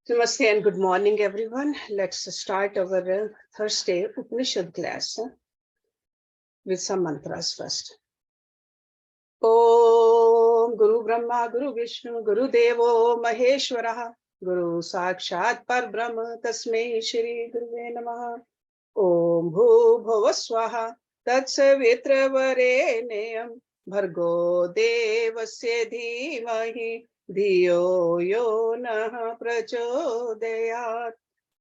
Namaste and good morning, everyone. Let's start our Thursday Upanishad class with some mantras first. Om Guru Brahma Guru Vishnu Guru Devo Maheshwara Guru Sakshat Parbrahma Tasmai Shri Guruve Namaha Om Bhu Bhuva Swaha Tatsavitra Vareneyam Bhargo Devasya Dhimahi Dhiyo Yo Nah Prachodayat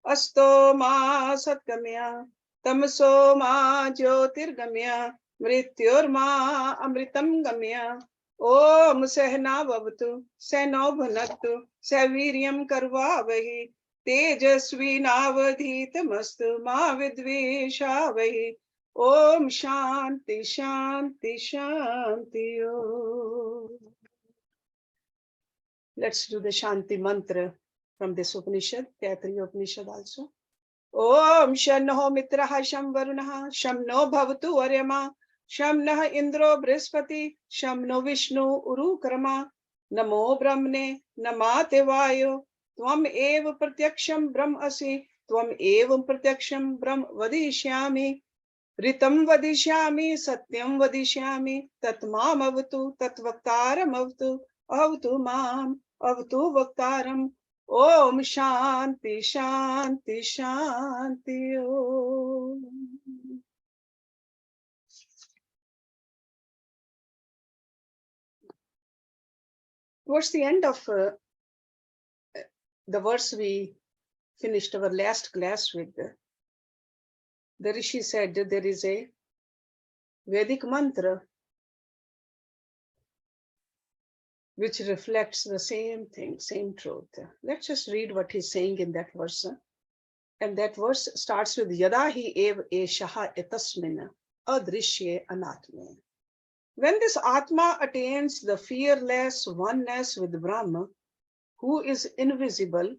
Asto Ma Satgamya Tamso Ma Jyotirgamya Mrityorma Amritam Gamya Om Sehna Bhavatu Sehno Bhunaktu Saviryam Karvavahi तेजस्विनावधीतमस्तु मा विद्वेषावहि ओम शांति शांति शांति Om. Let's do the Shanti mantra from this Upanishad, Tattiriya Upanishad also. Om Shanno Mitraha Sham Varunaha Sham No Bhavatu Varyama Sham Nah Indro Brihaspati Sham No Vishnu Uru Krama Namo Brahmane Namate Vayo Tvam Eva Pratyaksham Brahm Asi Tvam Eva Pratyaksham Brahm Vadishyami Ritam Vadishyami Satyam Vadishyami Tatmam Avatu Tatvaktaram Avatu Avatu Mam Avatu Vaktaram Om Shanti Shanti Shanti Om. Towards the end of the verse we finished our last class with, the Rishi said that there is a Vedic mantra which reflects the same thing, same truth. Let's just read what he's saying in that verse. And that verse starts with Yada hi ev eshaha etasmin adrishye anatme. When this Atma attains the fearless oneness with Brahma, who is invisible,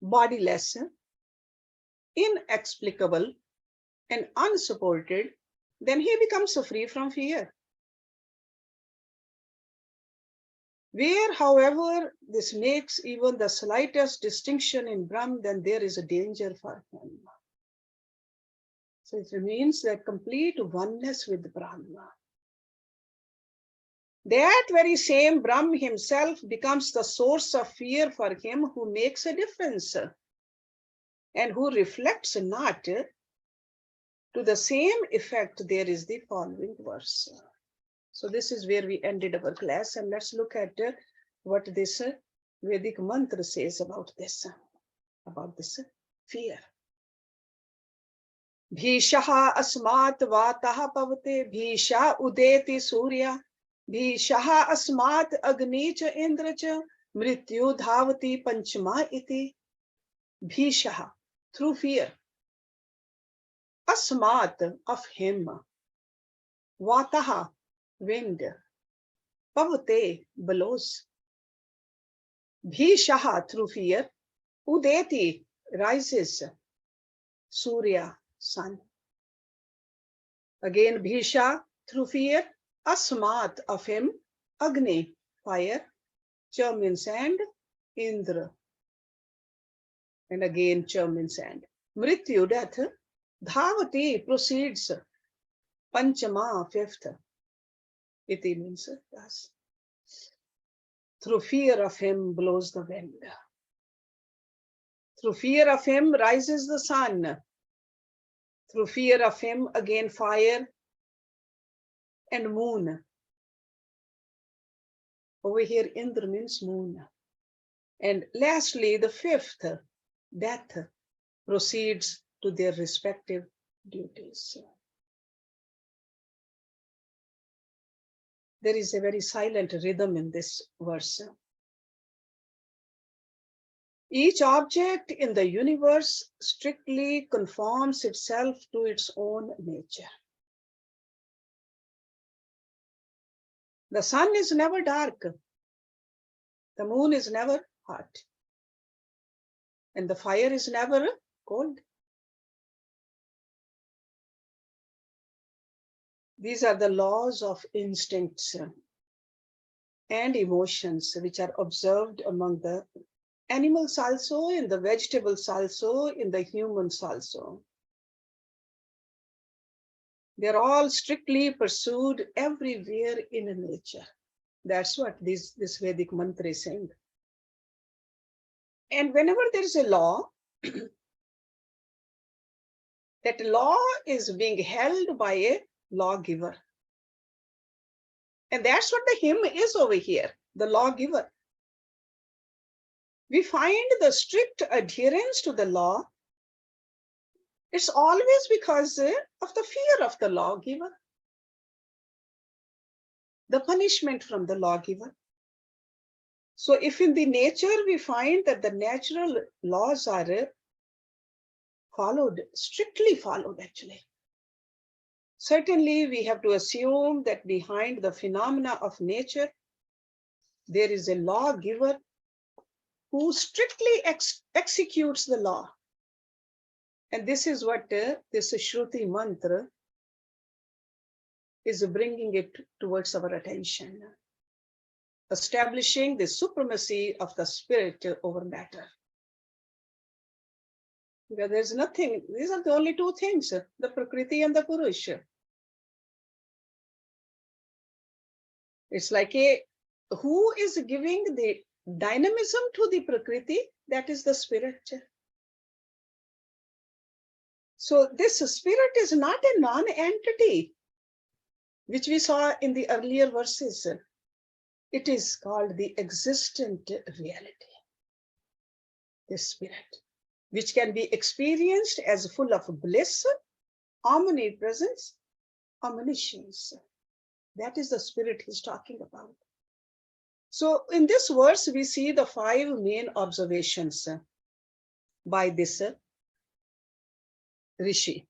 bodiless, inexplicable, and unsupported, then he becomes free from fear. Where, however, this makes even the slightest distinction in Brahma, then there is a danger for him. So it means that complete oneness with Brahma. That very same Brahma himself becomes the source of fear for him who makes a difference and who reflects not to the same effect. There is the following verse. So this is where we ended our class, and let's look at what this Vedic mantra says about this fear. Bhishaha asmat vatah pavate bhisha udeti surya bhishaha asmat agni cha indra cha mrityu dhavati panchama iti. Bhishaha, through fear. Asmat, of him. Vataha, wind. Pavate, blows. Bhishaha, through fear. Udeti, rises. Surya, sun. Again, Bhisha, through fear. Asmat, of him. Agni, fire. Cha means sand. Indra. And again, Cha means sand. Mrityu, death. Dhavati, proceeds. Panchama, fifth. Iti means thus. Through fear of him blows the wind. Through fear of him rises the sun. Through fear of him again fire and moon. Over here Indra means moon. And lastly, the fifth, death, proceeds to their respective duties. There is a very silent rhythm in this verse. Each object in the universe strictly conforms itself to its own nature. The sun is never dark. The moon is never hot. And the fire is never cold. These are the laws of instincts. and emotions which are observed among the animals also, in the vegetables also, in the humans also. They're all strictly pursued everywhere in nature. That's what this Vedic mantra is saying. And whenever there is a law, that law is being held by a lawgiver. And that's what the hymn is over here, the lawgiver. We find the strict adherence to the law. It's always because of the fear of the lawgiver, the punishment from the lawgiver. So if in the nature we find that the natural laws are followed, strictly followed actually, certainly we have to assume that behind the phenomena of nature, there is a lawgiver who strictly executes the law. And this is what this Shruti mantra is bringing it towards our attention, establishing the supremacy of the spirit over matter. Because there's nothing, these are the only two things, the Prakriti and the Purusha. It's like who is giving the dynamism to the Prakriti? That is the spirit. So this spirit is not a non-entity, which we saw in the earlier verses. It is called the existent reality, the spirit, which can be experienced as full of bliss, omnipresence, omniscience. That is the spirit he's talking about. So in this verse, we see the 5 main observations by this Rishi.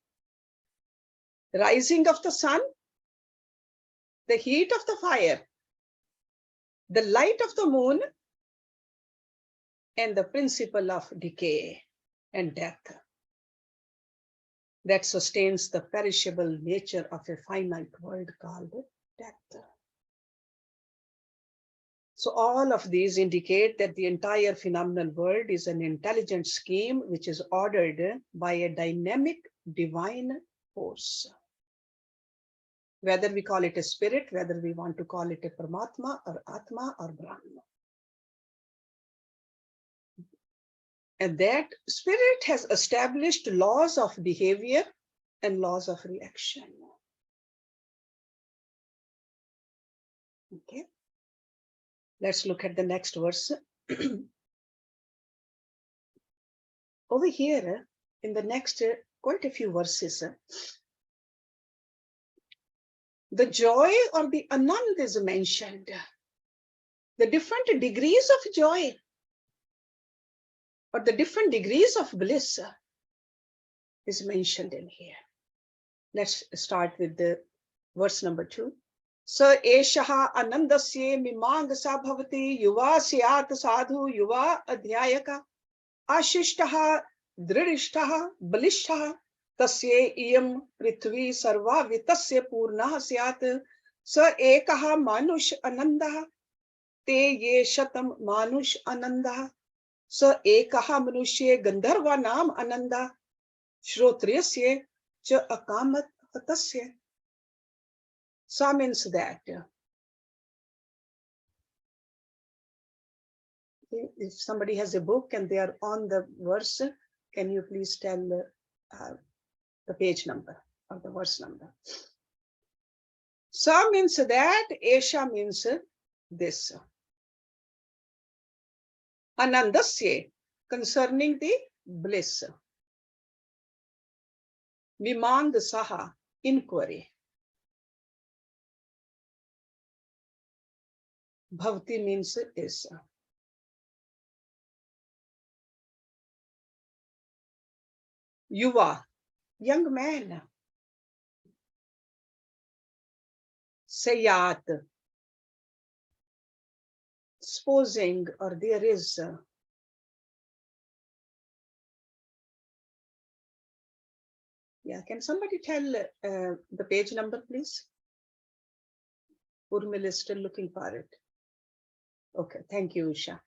Rising of the sun, the heat of the fire, the light of the moon, and the principle of decay and death that sustains the perishable nature of a finite world called death. So all of these indicate that the entire phenomenal world is an intelligent scheme which is ordered by a dynamic divine force. Whether we call it a spirit, whether we want to call it a Paramatma or Atma or Brahma. And that spirit has established laws of behavior and laws of reaction. Okay. Let's look at the next verse. Over here, in the next quite a few verses, the joy or the anand is mentioned. The different degrees of joy or the different degrees of bliss is mentioned in here. Let's start with the verse number 2. Sa eshaha anandasye mimangasa bhavati yuva syat sadhu yuva adhyayaka ashishtaha dridishtaha balishtaha tasye iyam prithvi sarva vitasya purnah syat sa ekaha manush anandah te ye shatam manush anandah sa ekaha manushe gandharva nam ananda shrotriyasya cha akamat hatasya. Sa means that if somebody has a book and they are on the verse, can you please tell the page number or the verse number? Sa means that, Esha means this. Anandasya, concerning the bliss. Vimang saha, inquiry. Bhavati means is. Yuva, young man. Sayat, supposing or there is. Yeah, can somebody tell the page number, please? Urmil is still looking for it. Okay, thank you, Usha.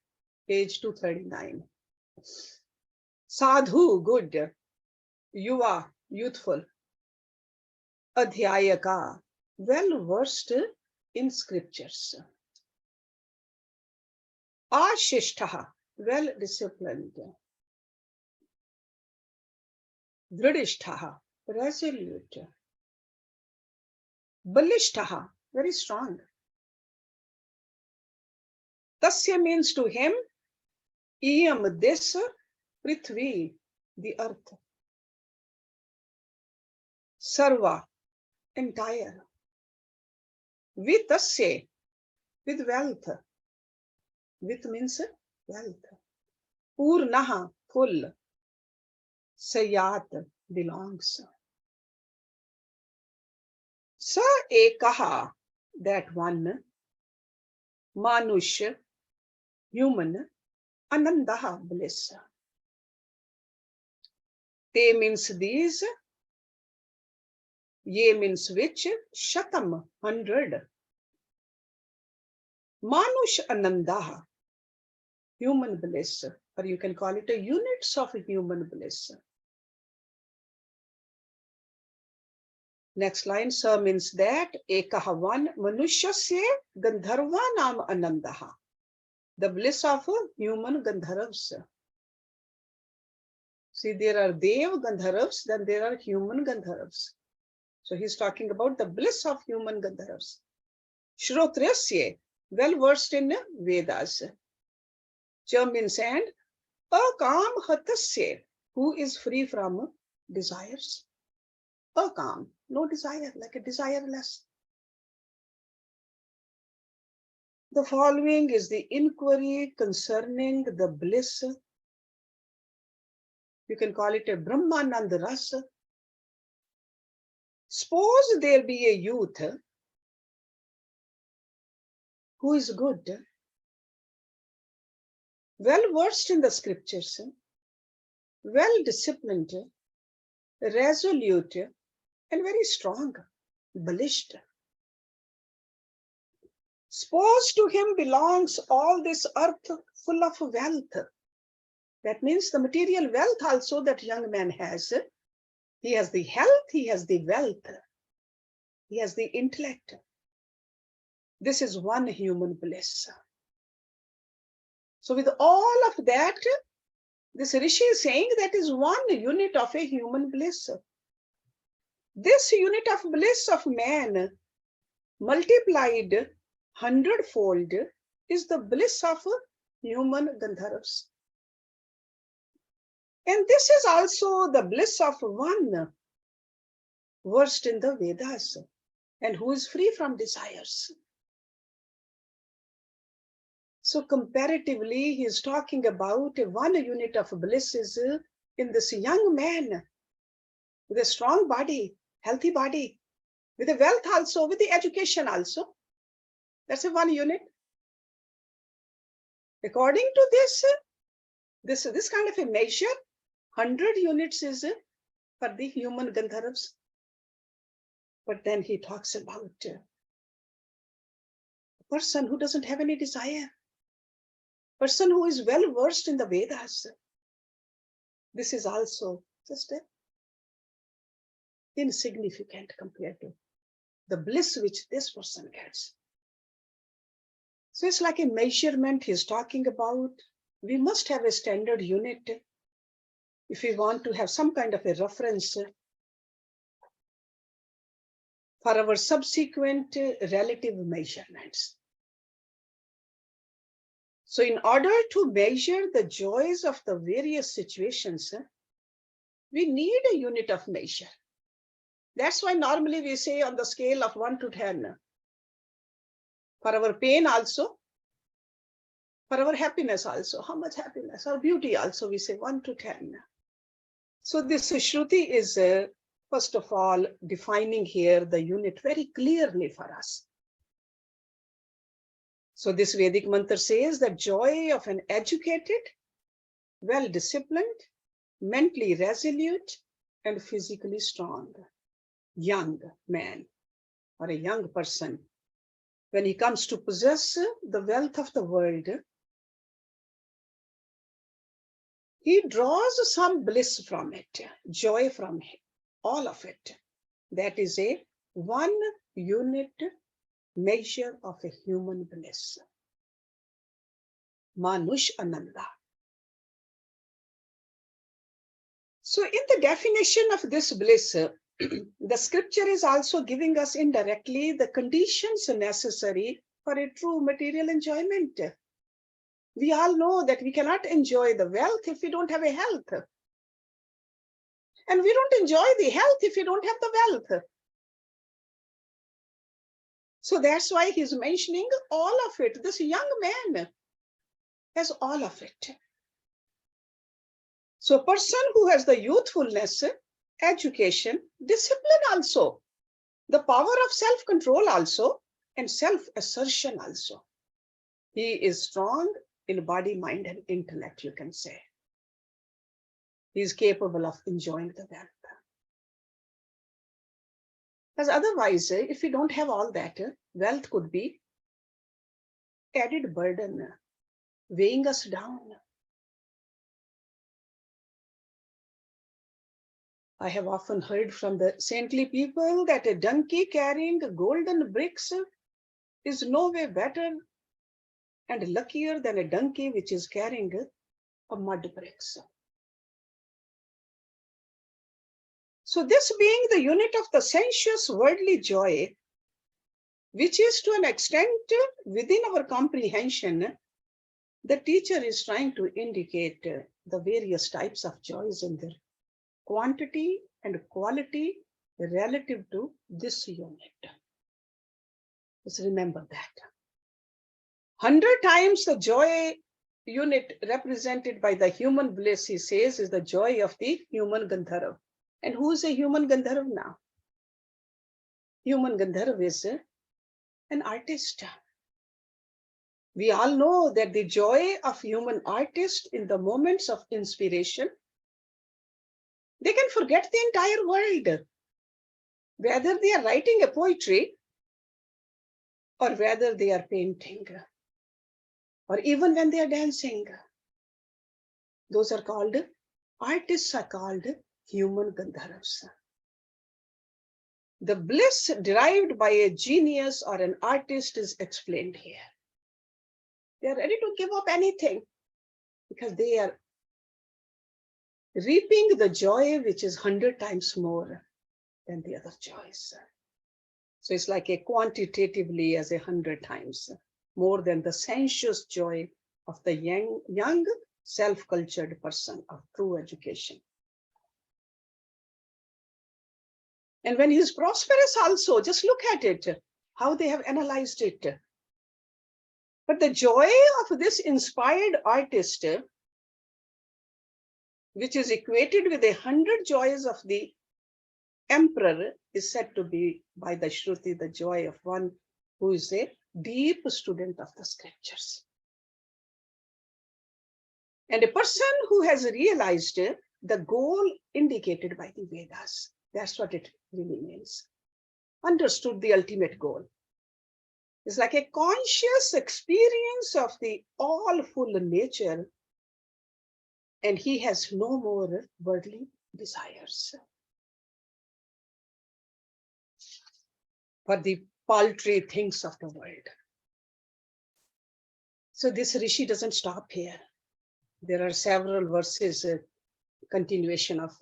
Page 239. Sadhu, good. Yuva, youthful. Adhyayaka, well versed in scriptures. Ashishtaha, well disciplined. Dridishtaha, resolute. Balishtaha, very strong. Tasya means to him, iyam, this, prithvi, the earth. Sarva, entire. Vitasya, with wealth. Vit means wealth. Purnaha, full. Sayat, belongs. Sa ekaha, that one. Manush, human. Anandaha, bliss. Te means these. Ye means which. Shatam, 100. Manush Anandaha, human bliss, or you can call it a units of human bliss. Next line, Sa means that, Ekaha one, Manushasya Gandharvanam Anandaha, the bliss of human Gandharvas. See, there are Dev Gandharvas, then there are human Gandharvas. So he's talking about the bliss of human Gandharvas. Shrotrasya, well versed in Vedas. Cha means and, Akam Hatasya, who is free from desires. Akam, no desire, like a desireless. The following is the inquiry concerning the bliss. You can call it a Brahmananda Rasa. Suppose there be a youth who is good, well versed in the scriptures, well disciplined, resolute, and very strong, balished. Suppose to him belongs all this earth full of wealth. That means the material wealth also that young man has. He has the health, he has the wealth, he has the intellect. This is one human bliss. So with all of that, this Rishi is saying that is one unit of a human bliss. This unit of bliss of man multiplied 100-fold is the bliss of human Gandharvas. And this is also the bliss of one versed in the Vedas and who is free from desires. So comparatively, he is talking about one unit of bliss is in this young man with a strong body, healthy body, with the wealth also, with the education also. That's a one unit. According to this kind of a measure, 100 units is for the human Gandharvas. But then he talks about a person who doesn't have any desire, person who is well versed in the Vedas. This is also just insignificant compared to the bliss which this person gets. So it's like a measurement he's talking about. We must have a standard unit if we want to have some kind of a reference for our subsequent relative measurements. So in order to measure the joys of the various situations, we need a unit of measure. That's why normally we say on the scale of 1 to 10. For our pain also, for our happiness also, how much happiness, our beauty also, we say 1 to 10. So this Shruti is, first of all, defining here the unit very clearly for us. So this Vedic mantra says that joy of an educated, well-disciplined, mentally resolute, and physically strong young man or a young person when he comes to possess the wealth of the world, he draws some bliss from it, joy from it, all of it. That is a one unit measure of a human bliss. Manush Ananda. So in the definition of this bliss, the scripture is also giving us indirectly the conditions necessary for a true material enjoyment. We all know that we cannot enjoy the wealth if we don't have a health. And we don't enjoy the health if we don't have the wealth. So that's why he's mentioning all of it. This young man has all of it. So a person who has the youthfulness, education, discipline also, the power of self-control also, and self-assertion also. He is strong in body, mind, and intellect, you can say. He is capable of enjoying the wealth. Because otherwise, if we don't have all that, wealth could be added burden, weighing us down. I have often heard from the saintly people that a donkey carrying golden bricks is no way better and luckier than a donkey which is carrying a mud bricks. So this being the unit of the sensuous worldly joy, which is to an extent within our comprehension, the teacher is trying to indicate the various types of joys in their quantity and quality relative to this unit. Just remember that. 100 times the joy unit represented by the human bliss, he says, is the joy of the human Gandharv. And who is a human Gandharv now? Human Gandharv is an artist. We all know that the joy of human artist in the moments of inspiration, they can forget the entire world. Whether they are writing a poetry or whether they are painting or even when they are dancing. Those are called, artists are called human Gandharvas. The bliss derived by a genius or an artist is explained here. They are ready to give up anything because they are reaping the joy which is 100 times more than the other joys. So it's like a quantitatively as 100 times more than the sensuous joy of the young self-cultured person of true education. And when he's prosperous also, just look at it, how they have analyzed it. But the joy of this inspired artist, which is equated with 100 joys of the emperor, is said to be by the Shruti the joy of one who is a deep student of the scriptures. And a person who has realized the goal indicated by the Vedas. That's what it really means. Understood the ultimate goal. It's like a conscious experience of the all-full nature, and he has no more worldly desires for the paltry things of the world. So this Rishi doesn't stop here. There are several verses, continuation of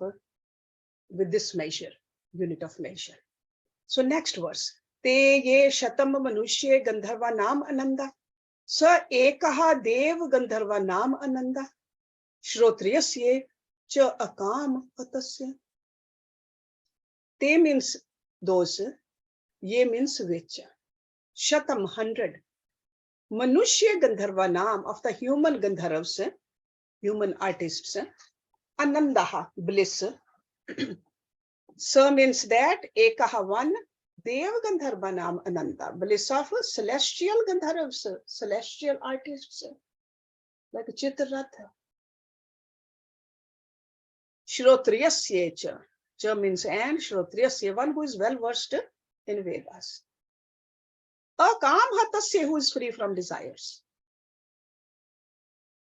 with this measure, unit of measure. So next verse. Te ye shatam manushye gandharva nam ananda. Sa ekaha dev gandharva nam ananda. Shrotriyasye cha akam atasya. Te means those. Ye means which. Shatam 100. Manushya gandharva nam of the human gandharvas, human artists. Anandaha, bliss. Sa means that, ekaha one, dev gandharva nam ananda, bliss of celestial gandharvas, celestial artists, like Chitraratha. Shrotriyasya cha, cha means and, Shrotriyasya, one who is well versed in Vedas. Akamhatasya, who is free from desires.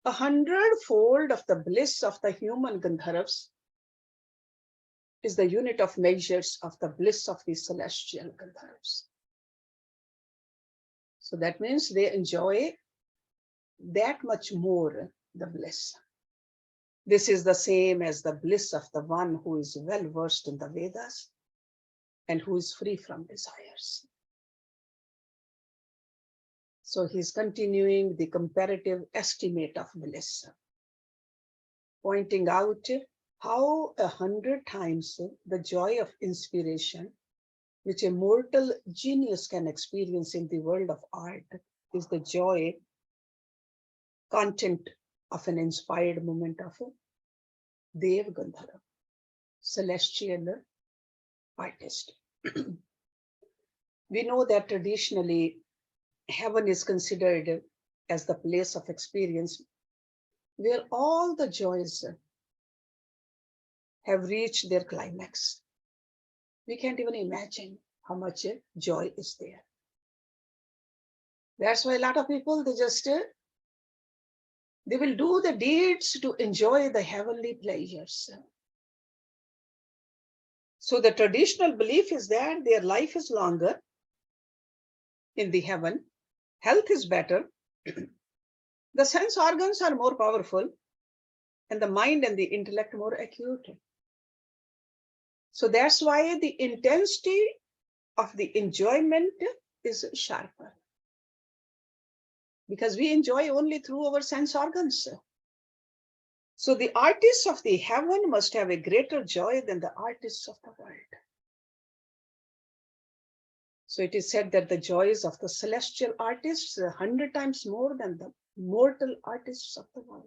100-fold of the bliss of the human Gandharvas is the unit of measures of the bliss of the celestial Gandharvas. So that means they enjoy that much more the bliss. This is the same as the bliss of the one who is well versed in the Vedas and who is free from desires. So he's continuing the comparative estimate of bliss, pointing out how 100 times the joy of inspiration, which a mortal genius can experience in the world of art, is the joy, content of an inspired moment of Dev Gandharva, celestial artist. We know that traditionally heaven is considered as the place of experience where all the joys have reached their climax. We can't even imagine how much joy is there. That's why a lot of people, they will do the deeds to enjoy the heavenly pleasures. So the traditional belief is that their life is longer in the heaven, health is better, the sense organs are more powerful, and the mind and the intellect more acute. So that's why the intensity of the enjoyment is sharper, because we enjoy only through our sense organs. So the artists of the heaven must have a greater joy than the artists of the world. So it is said that the joys of the celestial artists are 100 times more than the mortal artists of the world.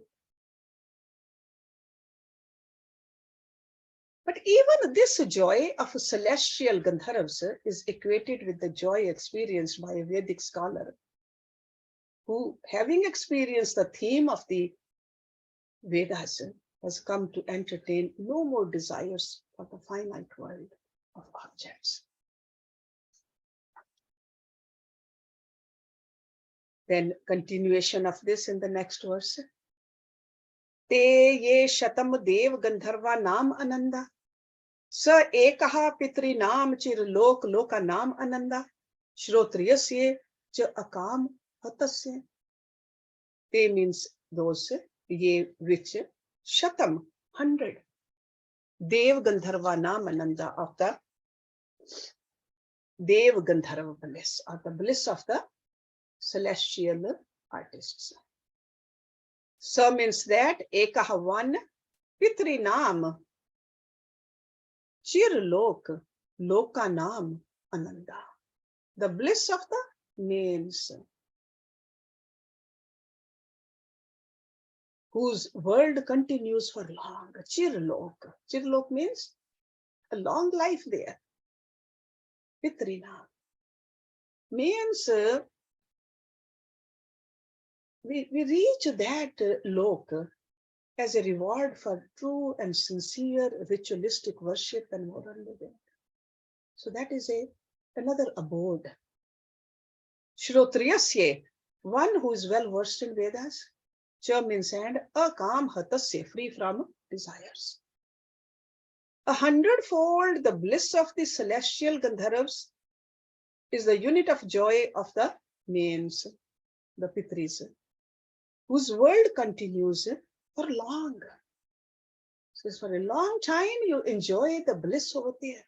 But even this joy of a celestial Gandharvas is equated with the joy experienced by a Vedic scholar who, having experienced the theme of the Vedas, has come to entertain no more desires for the finite world of objects. Then continuation of this in the next verse. Te ye shatam dev gandharva nam ananda. Sa ekaha pitri nam chir lok loka nam ananda. Shrotriyasye cha akam hatasya. Te means those, ye which, shatam, 100. Dev gandharva nam ananda, of the Dev Gandharva bliss, or the bliss of the celestial artists. So means that ekaha one, pitri nam, chir lok, loka nam ananda. The bliss of the names, whose world continues for long. Chirlok. Chirlok means a long life there. Pitrina means we reach that lok as a reward for true and sincere ritualistic worship and moral living. So that is another abode. Shrotriyasye, one who is well versed in Vedas. Cha means and, akam hatasya, free from desires. 100-fold the bliss of the celestial Gandharvas is the unit of joy of the names, the Pitris, whose world continues for long. So for a long time you enjoy the bliss over there.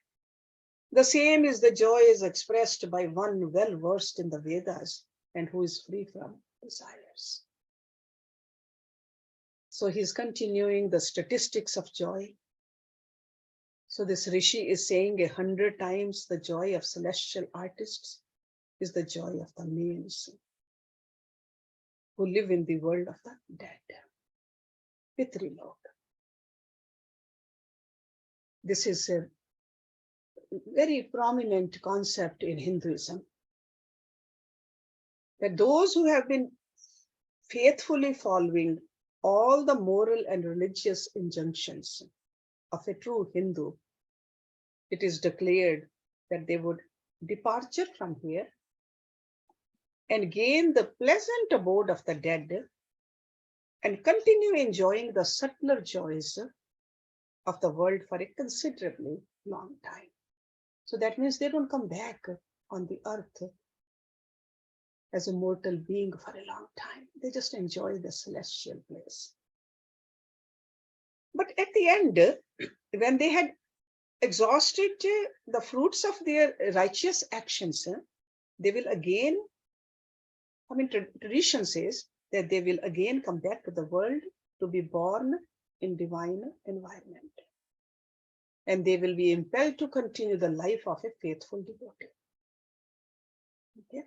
The same is the joy is expressed by one well versed in the Vedas and who is free from desires. So he's continuing the statistics of joy. So this Rishi is saying 100 times the joy of celestial artists is the joy of the males who live in the world of the dead. Pitrilok. This is a very prominent concept in Hinduism, that those who have been faithfully following all the moral and religious injunctions of a true Hindu, it is declared that they would departure from here and gain the pleasant abode of the dead and continue enjoying the subtler joys of the world for a considerably long time. So that means they don't come back on the earth as a mortal being for a long time. They just enjoy the celestial place. But at the end, when they had exhausted the fruits of their righteous actions, they will again, tradition says that they will again come back to the world to be born in divine environment. And they will be impelled to continue the life of a faithful devotee. Okay.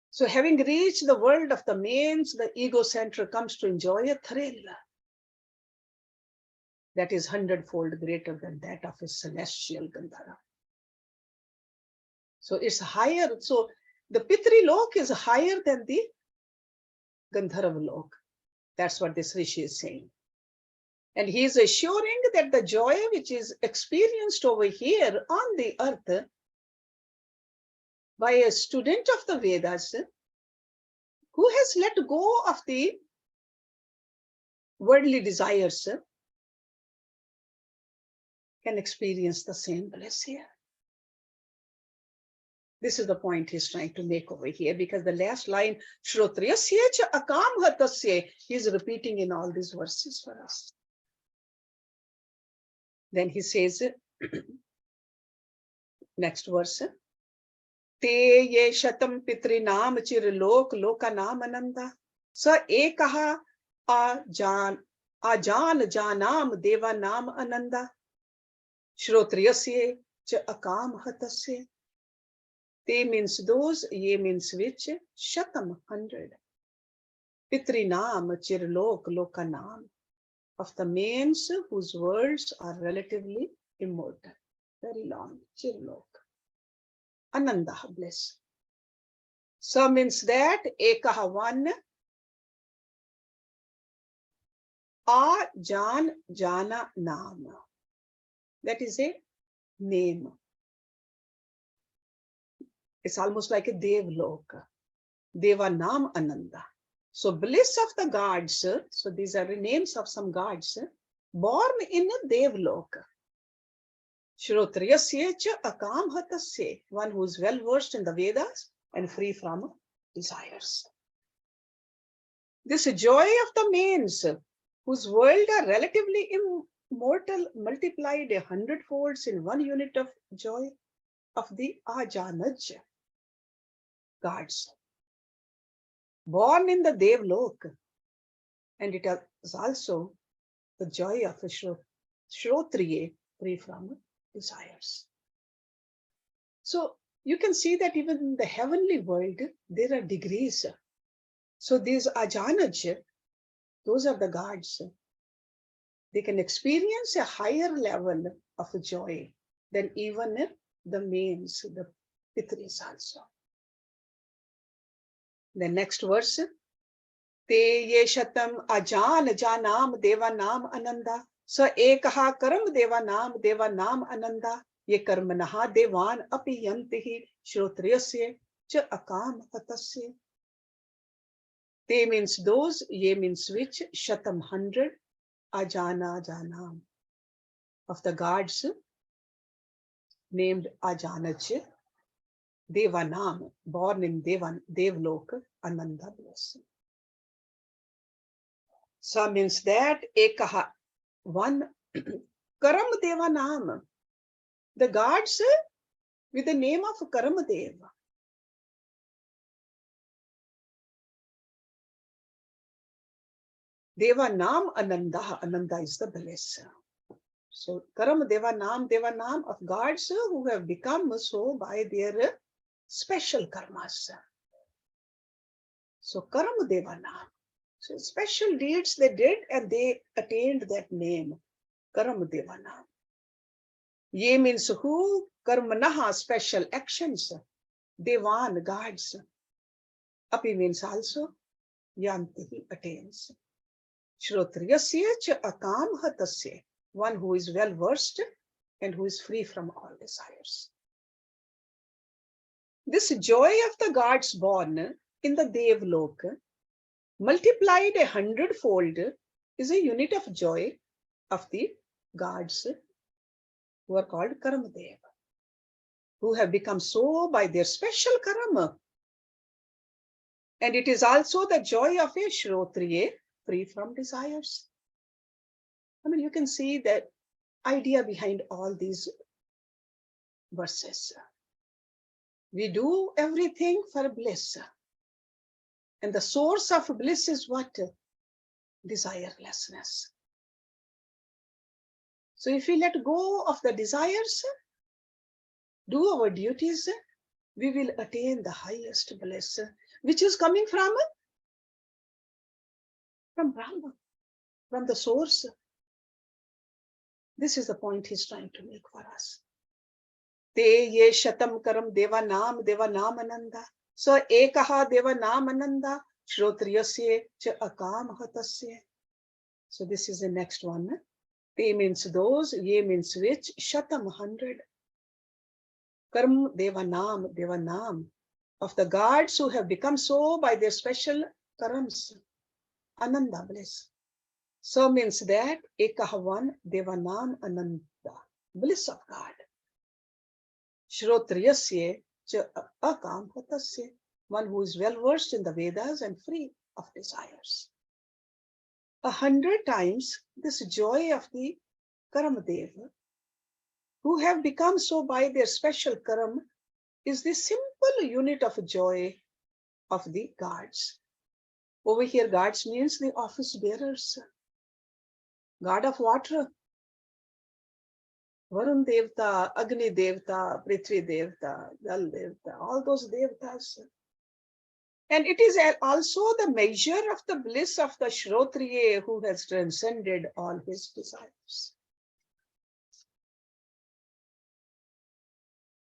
So having reached the world of the mains, the ego center comes to enjoy a thrill that is 100-fold greater than that of a celestial Gandhara. So it's higher. So the Pitri Lok is higher than the Gandharva Lok. That's what this Rishi is saying. And he is assuring that the joy which is experienced over here on the earth by a student of the Vedas who has let go of the worldly desires can experience the same bliss here. This is the point he's trying to make over here, because the last line, Shrotriyasya cha akam hatasya, he is repeating in all these verses for us. Then he says, next verse, Te ye shatam pitri naam chir lok loka naam ananda, sa ekaha ajan janam deva naam ananda, Shrotriyasya cha akam hatasya. Te means those, ye means which, shatam 100. Pitri naam chirlok lokanam, of the mains whose worlds are relatively immortal, very long, chirlok. Ananda, bliss. So means that, ekaha one, ajan jana naam. That is a name. It's almost like a Devloka. Deva Nam Ananda. So bliss of the gods. So these are the names of some gods born in a Devloka. Shrotriyasya cha akam hatasya. One who is well versed in the Vedas and free from desires. This joy of the mains, whose world are relatively immortal, multiplied 100 folds in one unit of joy of the Ajanaj gods, born in the Devlok, and it is also the joy of a Shrotriye, free from desires. So you can see that even in the heavenly world, there are degrees. So these Ajanaj, those are the gods. They can experience a higher level of joy than even the mains, the Pitris also. The next verse, Te ye shatam ajan janam deva nam ananda, sa ekaha karam deva nam ananda, ye karmanaha devan api yantihi shrotriyasya cha akam hatasya. Te means those, ye means which, shatam 100, ajana janam, of the gods named Ajanaj, Devanam, born in Devlok, Ananda bliss. So means that ekaha, one, Karam Devanam, the gods with the name of Karamadeva. Devanam Ananda, Ananda is the bliss. So Karam Devanam of gods who have become so by their special karmas. So Karam Devanam. So special deeds they did and they attained that name. Karam Devanam. Ye means who? Karmanaha, special actions. Devan, gods. Api means also Yantihi, attains. Shrotriyasya cha akam hatasya. One who is well versed and who is free from all desires. This joy of the gods born in the Devlok, multiplied 100-fold, is a unit of joy of the gods who are called Karmadev, who have become so by their special karma. And it is also the joy of a Shrotriya free from desires. I mean, you can see the idea behind all these verses. We do everything for bliss. And the source of bliss is what? Desirelessness. So if we let go of the desires, do our duties, we will attain the highest bliss, which is coming from Brahma, from the source. This is the point he's trying to make for us. Te ye shatam karam devanam ananda. So ekaha devanam ananda shrotriyasya cha akam hatasya. So this is the next one. Te means those, ye means which, shatam 100. Karam devanam of the gods who have become so by their special karams. Ananda, bliss. So means that ekaha one devanam ananda, bliss of God. Shrotriyasya cha akam hatasya, one who is well versed in the Vedas and free of desires. 100 times this joy of the Karamdeva, who have become so by their special karam, is the simple unit of joy of the gods. Over here, gods means the office bearers. God of water, Varun Devta, Agni Devta, Prithvi Devta, Jal Devta, all those Devtas. And it is also the measure of the bliss of the Shrotriya who has transcended all his desires.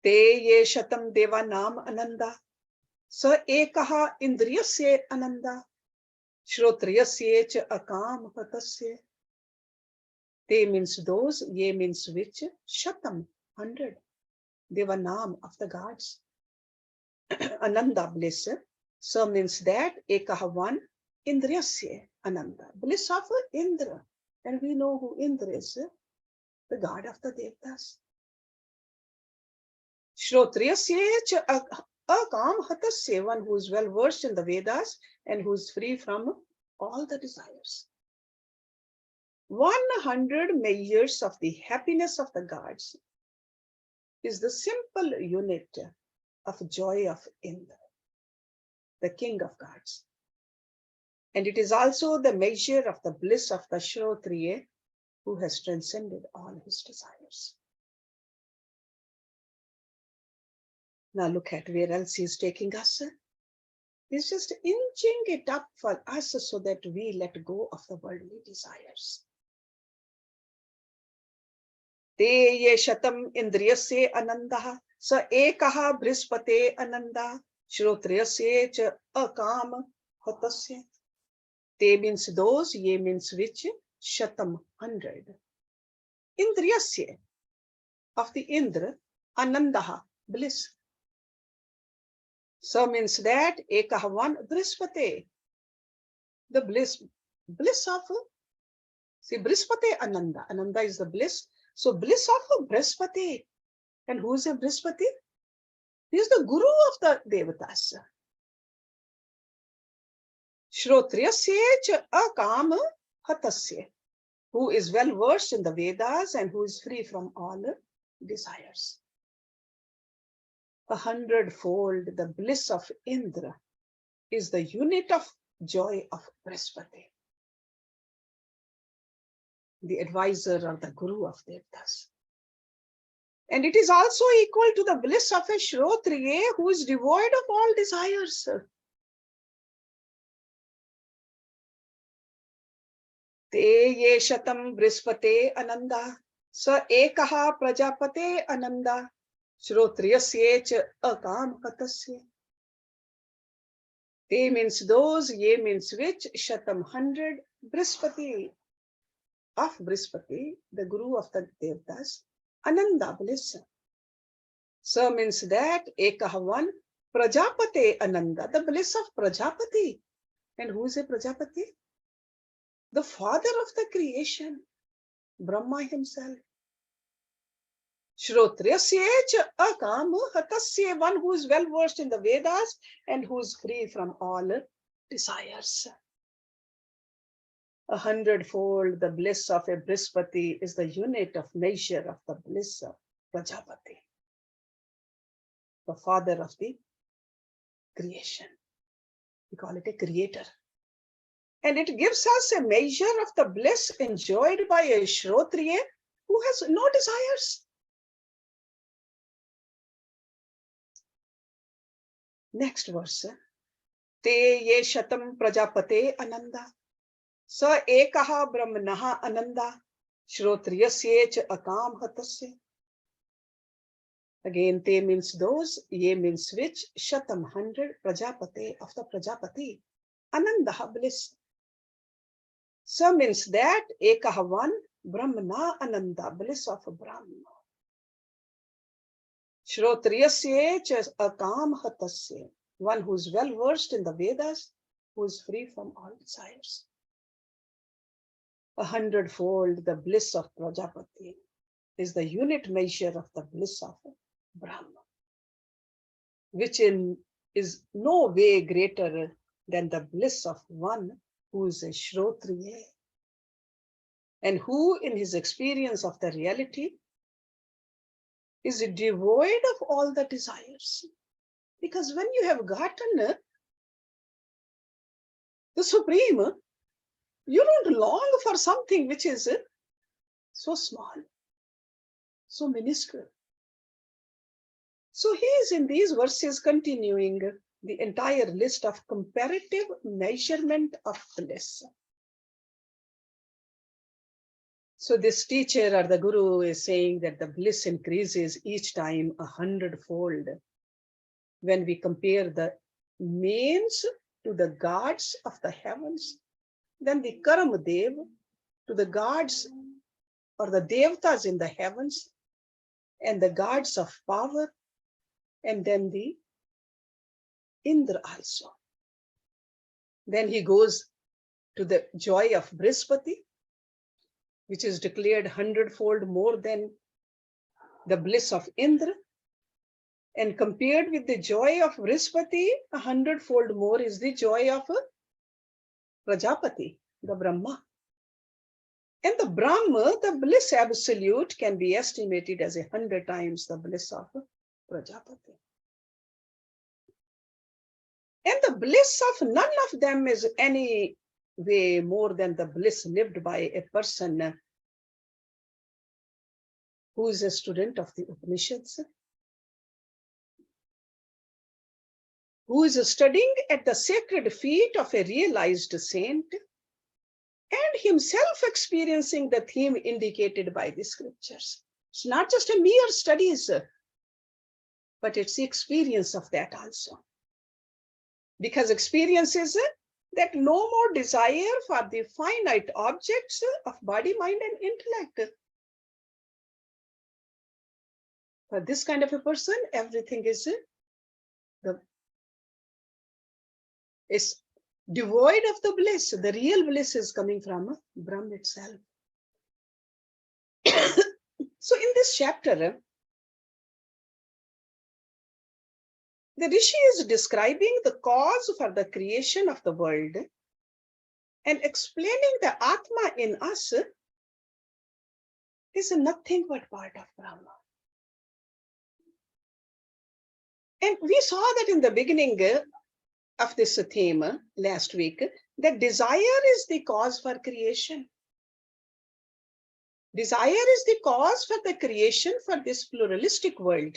Te ye shatam devanam ananda, sa ekaha indriyasya ananda, shrotriyasya cha akam hatasya. Te means those, ye means which, shatam 100, devanam of the gods, ananda bliss. So means that ekaha one, indriyasya ananda, bliss of Indra. And we know who Indra is, the god of the Devtas. Shrotriyasya cha akam hatasya, one who is well versed in the Vedas and who is free from all the desires. 100 measures of the happiness of the gods is the simple unit of joy of Indra, the king of gods. And it is also the measure of the bliss of the Shrotriya who has transcended all his desires. Now look at where else he is taking us. He's just inching it up for us so that we let go of the worldly desires. Te ye shatam indriyasya ananda, sa ekaha brispate ananda, shrotriyasya cha akam hatasya. Te means those, ye means which, shatam 100. Indriyasya of the Indra, anandaha, bliss. So means that ekaha one brispate, the bliss of, see, brispate ananda, ananda is the bliss. So bliss of Brihaspati. And who is a Brihaspati? He is the guru of the Devatas. Shrotriyasya cha akam hatasya, who is well versed in the Vedas and who is free from all desires. 100-fold the bliss of Indra is the unit of joy of Brihaspati, the advisor or the guru of Devtas. And it is also equal to the bliss of a Shrotriya who is devoid of all desires. Te ye shatam brihaspate ananda, sa ekaha prajapate ananda, Shrotriyasya cha akam hatasya. Te means those, ye means which, shatam 100, Brihaspati, of Brihaspati, the guru of the Devtas, ananda bliss. So means that ekaha one, Prajapate Ananda, the bliss of Prajapati. And who is a Prajapati? The father of the creation, Brahma himself. Shrotriyasya akam hatasya, one who is well versed in the Vedas and who is free from all desires. 100-fold the bliss of a Brihaspati is the unit of measure of the bliss of Prajapati, the father of the creation. We call it a creator. And it gives us a measure of the bliss enjoyed by a Shrotriya who has no desires. Next verse. Te ye shatam prajapate ananda. Sa ekaha brahmanaha ananda. Shrotriyasya cha akam hatasya. Again, te means those, ye means which, shatam 100, prajapate of the Prajapati, anandaha bliss. Sa means that, ekaha 1, brahmana ananda, bliss of Brahma. Shrotriyasya cha akam hatasya, one who is well versed in the Vedas, who is free from all desires. 100-fold the bliss of Prajapati is the unit measure of the bliss of Brahma, which is no way greater than the bliss of one who is a Shrotriya and who in his experience of the reality is devoid of all the desires. Because when you have gotten the Supreme, you don't long for something which is so small, so minuscule. So he is in these verses continuing the entire list of comparative measurement of bliss. So this teacher or the guru is saying that the bliss increases each time 100-fold when we compare the means to the gods of the heavens, then the Karamadev to the gods or the Devtas in the heavens and the gods of power, and then the Indra also. Then he goes to the joy of Brihaspati, which is declared 100-fold more than the bliss of Indra. And compared with the joy of Brihaspati, 100-fold more is the joy of Prajapati, the Brahma. And the Brahma, the bliss absolute, can be estimated as 100 times the bliss of Prajapati. And the bliss of none of them is any way more than the bliss lived by a person who is a student of the Upanishads, who is studying at the sacred feet of a realized saint, and himself experiencing the theme indicated by the scriptures. It's not just a mere studies, but it's the experience of that also. Because experience is that no more desire for the finite objects of body, mind, and intellect. For this kind of a person, everything is devoid of the bliss. The real bliss is coming from Brahma itself. So in this chapter, the Rishi is describing the cause for the creation of the world and explaining the Atma in us is nothing but part of Brahma. And we saw that in the beginning of this theme last week, that desire is the cause for creation. Desire is the cause for the creation for this pluralistic world.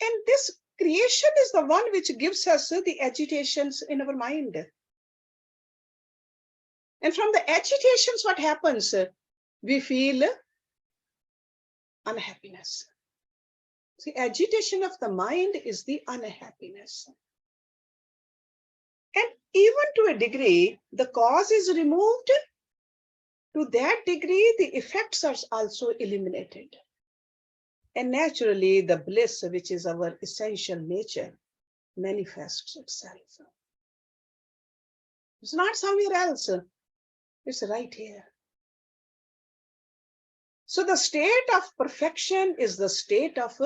And this creation is the one which gives us the agitations in our mind. And from the agitations, what happens? We feel unhappiness. The agitation of the mind is the unhappiness. And even to a degree, the cause is removed. To that degree, the effects are also eliminated. And naturally, the bliss, which is our essential nature, manifests itself. It's not somewhere else. It's right here. So the state of perfection is the state of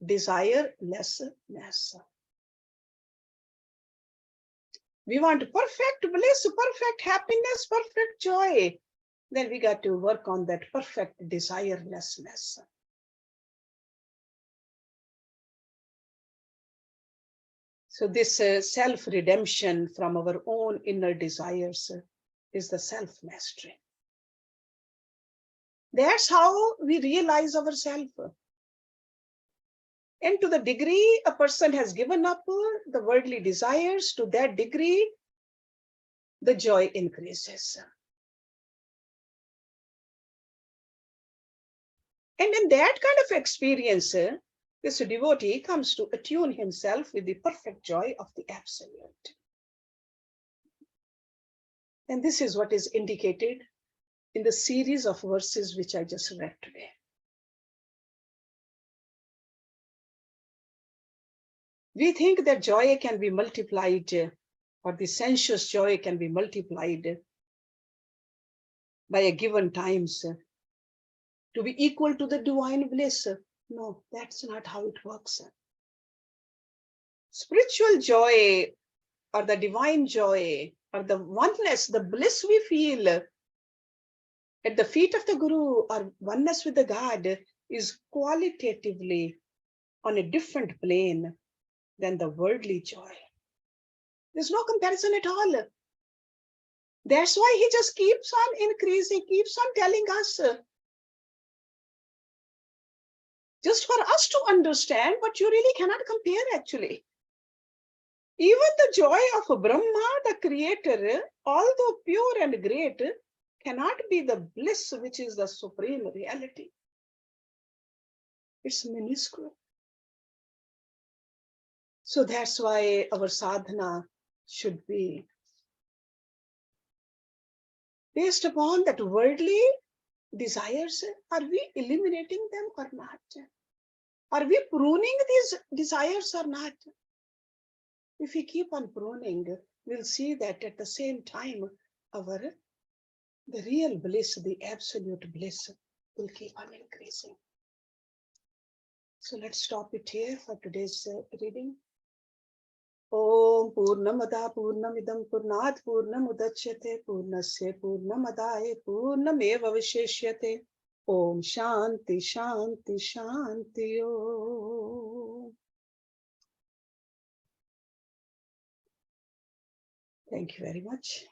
desirelessness. We want perfect bliss, perfect happiness, perfect joy. Then we got to work on that perfect desirelessness. So this self-redemption from our own inner desires is the self-mastery. That's how we realize ourselves. And to the degree a person has given up the worldly desires, to that degree, the joy increases. And in that kind of experience, this devotee comes to attune himself with the perfect joy of the Absolute. And this is what is indicated in the series of verses which I just read today. We think that joy can be multiplied, or the sensuous joy can be multiplied by a given times to be equal to the divine bliss. No, that's not how it works. Spiritual joy or the divine joy or the oneness, the bliss we feel at the feet of the Guru or oneness with the God is qualitatively on a different plane than the worldly joy. There's no comparison at all. That's why he just keeps on increasing, keeps on telling us, just for us to understand, but you really cannot compare actually. Even the joy of Brahma, the creator, although pure and great, cannot be the bliss which is the supreme reality. It's minuscule. So that's why our sadhana should be based upon that worldly desires. Are we eliminating them or not? Are we pruning these desires or not? If we keep on pruning, we'll see that at the same time, the real bliss, the absolute bliss, will keep on increasing. So let's stop it here for today's reading. Om Purnamada Purnamidam Purnat Purnamudachyate Purnasya Purnamadaye Purnameva Vishishyate. Om Shanti Shanti Shanti Om. Thank you very much.